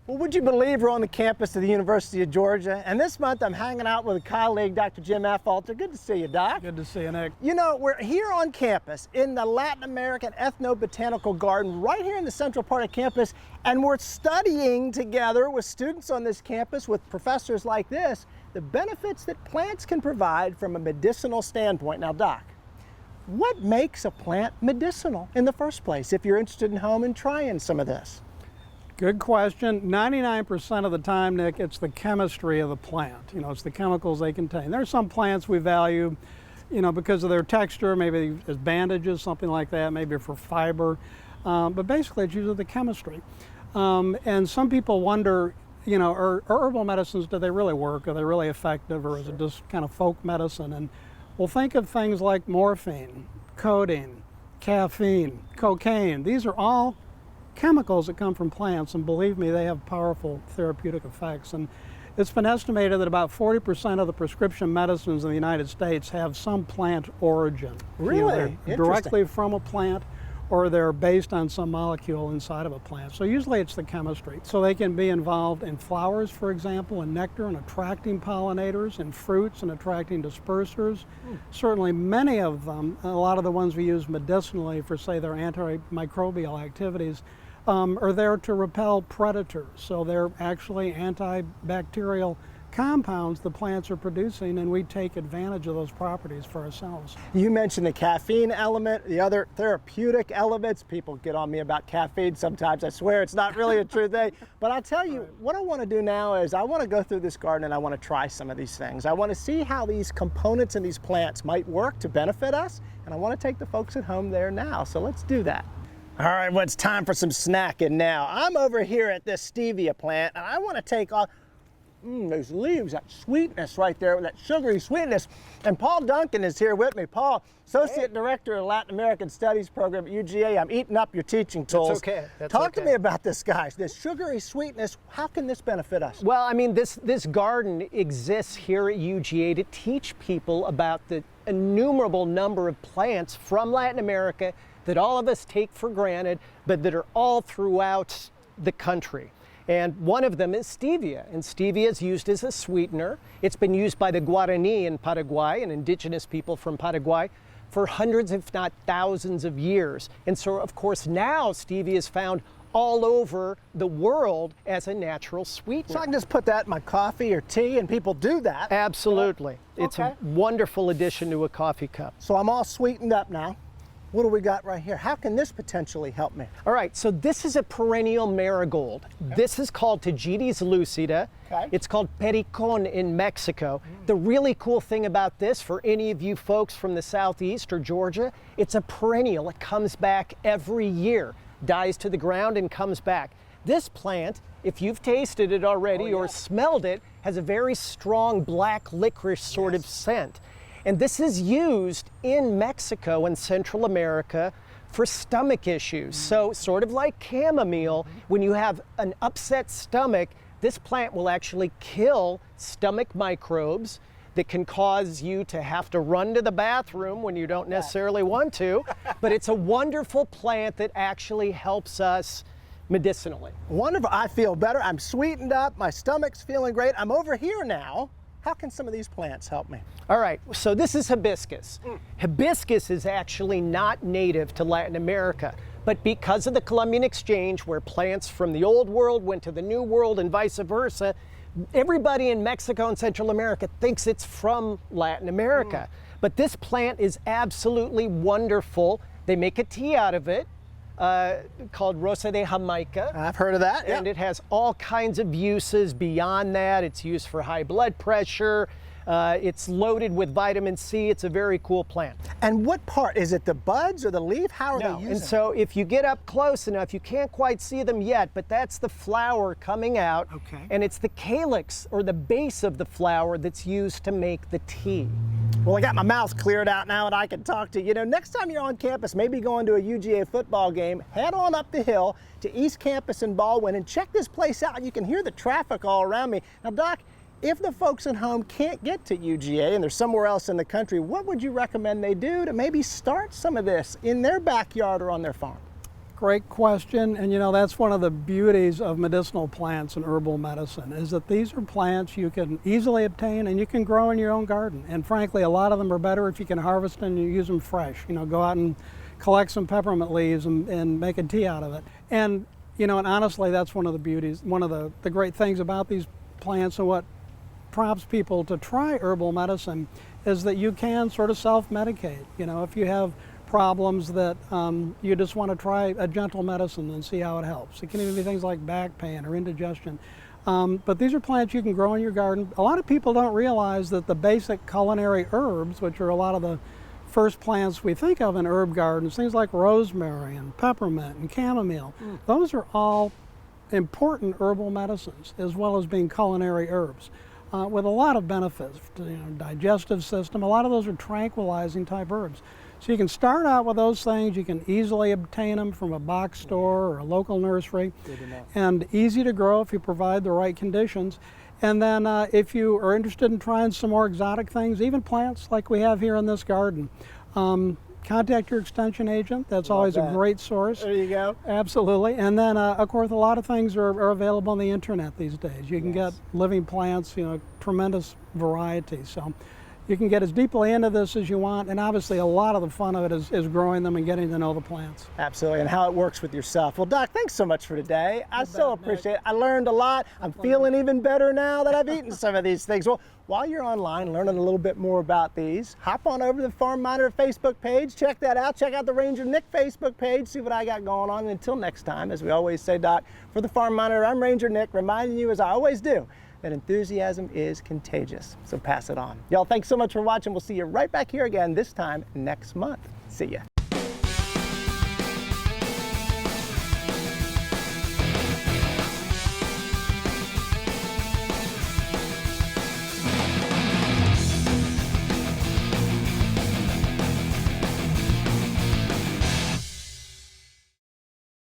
Well, would you believe we're on the campus of the University of Georgia, and this month I'm hanging out with a colleague, Dr. Jim Affolter. Good to see you, Doc. Good to see you, Nick. You know, we're here on campus in the Latin American Ethno-Botanical Garden right here in the central part of campus, and we're studying together with students on this campus with professors like this, the benefits that plants can provide from a medicinal standpoint. Now, Doc, what makes a plant medicinal in the first place if you're interested in home and trying some of this? Good question. 99% of the time, Nick, it's the chemistry of the plant. You know, it's the chemicals they contain. There are some plants we value, you know, because of their texture, maybe as bandages, something like that, maybe for fiber. But basically, it's usually the chemistry. And some people wonder, you know, are herbal medicines, do they really work? Are they really effective, or is it just kind of folk medicine? And we'll think of things like morphine, codeine, caffeine, cocaine. These are all chemicals that come from plants, and believe me, they have powerful therapeutic effects. And it's been estimated that about 40% of the prescription medicines in the United States have some plant origin. Really? You know, they're directly from a plant, or they're based on some molecule inside of a plant. So usually it's the chemistry. So they can be involved in flowers, for example, and nectar, and attracting pollinators, and fruits and attracting dispersers. Certainly many of them, a lot of the ones we use medicinally for, say, their antimicrobial activities, are there to repel predators. So they're actually antibacterial compounds the plants are producing, and we take advantage of those properties for ourselves. You mentioned the caffeine element, the other therapeutic elements. People get on me about caffeine sometimes. I swear it's not really a true thing. But I'll tell you, what I want to do now is I want to go through this garden and I want to try some of these things. I want to see how these components in these plants might work to benefit us, and I want to take the folks at home there now. So let's do that. All right, well, it's time for some snacking now. I'm over here at this Stevia plant, and I want to take off those leaves, that sweetness right there, that sugary sweetness. And Paul Duncan is here with me. Paul, Associate Director of Latin American Studies Program at UGA. I'm eating up your teaching tools. That's okay. Talk to me about this, guys. This sugary sweetness, how can this benefit us? Well, I mean, this garden exists here at UGA to teach people about the innumerable number of plants from Latin America that all of us take for granted, but that are all throughout the country. And one of them is stevia, and stevia is used as a sweetener. It's been used by the Guarani in Paraguay and indigenous people from Paraguay for hundreds, if not thousands of years. And so, of course, now stevia is found all over the world as a natural sweetener. So I can just put that in my coffee or tea, and people do that? Absolutely. Okay. It's a wonderful addition to a coffee cup. So I'm all sweetened up now. What do we got right here? How can this potentially help me? All right, so this is a perennial marigold. Okay. This is called Tagetes lucida. Okay. It's called pericon in Mexico. The really cool thing about this, for any of you folks from the Southeast or Georgia, it's a perennial. It comes back every year, dies to the ground and comes back. This plant, if you've tasted it already or smelled it, has a very strong black licorice sort of scent. And this is used in Mexico and Central America for stomach issues. So sort of like chamomile, when you have an upset stomach, this plant will actually kill stomach microbes that can cause you to have to run to the bathroom when you don't necessarily want to. But it's a wonderful plant that actually helps us medicinally. Wonderful. I feel better. I'm sweetened up. My stomach's feeling great. I'm over here now. How can some of these plants help me? All right, so this is hibiscus. Hibiscus is actually not native to Latin America, but because of the Columbian Exchange, where plants from the Old World went to the New World and vice versa, everybody in Mexico and Central America thinks it's from Latin America. But this plant is absolutely wonderful. They make a tea out of it. Called Rosa de Jamaica. I've heard of that. And it has all kinds of uses beyond that. It's used for high blood pressure. It's loaded with vitamin C. It's a very cool plant. And what part? Is it the buds or the leaf? How are they using it? And so if you get up close enough, you can't quite see them yet, but that's the flower coming out. Okay. And it's the calyx, or the base of the flower, that's used to make the tea. Well, I got my mouth cleared out now and I can talk to you. You know, next time you're on campus, maybe going to a UGA football game, head on up the hill to East Campus in Baldwin and check this place out. You can hear the traffic all around me. Now, Doc, if the folks at home can't get to UGA and they're somewhere else in the country, what would you recommend they do to maybe start some of this in their backyard or on their farm? Great question, and you know, that's one of the beauties of medicinal plants and herbal medicine, is that these are plants you can easily obtain and you can grow in your own garden. And frankly, a lot of them are better if you can harvest them and you use them fresh. You know, go out and collect some peppermint leaves and make a tea out of it. And you know, and honestly, that's one of the beauties, one of the great things about these plants, and what prompts people to try herbal medicine is that you can sort of self-medicate. You know, if you have problems that you just want to try a gentle medicine and see how it helps. It can even be things like back pain or indigestion. But these are plants you can grow in your garden. A lot of people don't realize that the basic culinary herbs, which are a lot of the first plants we think of in herb gardens, things like rosemary and peppermint and chamomile, those are all important herbal medicines as well as being culinary herbs with a lot of benefits to the digestive system. A lot of those are tranquilizing type herbs. So you can start out with those things. You can easily obtain them from a box store or a local nursery, and easy to grow if you provide the right conditions. And then if you are interested in trying some more exotic things, even plants like we have here in this garden, contact your extension agent. That's always a great source. There you go. Absolutely. And then, of course, a lot of things are available on the internet these days. You can get living plants, you know, tremendous variety. So you can get as deeply into this as you want, and obviously a lot of the fun of it is growing them and getting to know the plants. Absolutely, and how it works with yourself. Well, Doc, thanks so much for today. I so appreciate it. I learned a lot. I'm feeling even better now that I've eaten some of these things. Well, while you're online learning a little bit more about these, hop on over to the Farm Monitor Facebook page. Check that out. Check out the Ranger Nick Facebook page. See what I got going on. And until next time, as we always say, Doc, for the Farm Monitor, I'm Ranger Nick, reminding you, as I always do, that enthusiasm is contagious. So pass it on. Y'all, thanks so much for watching. We'll see you right back here again, this time next month. See ya.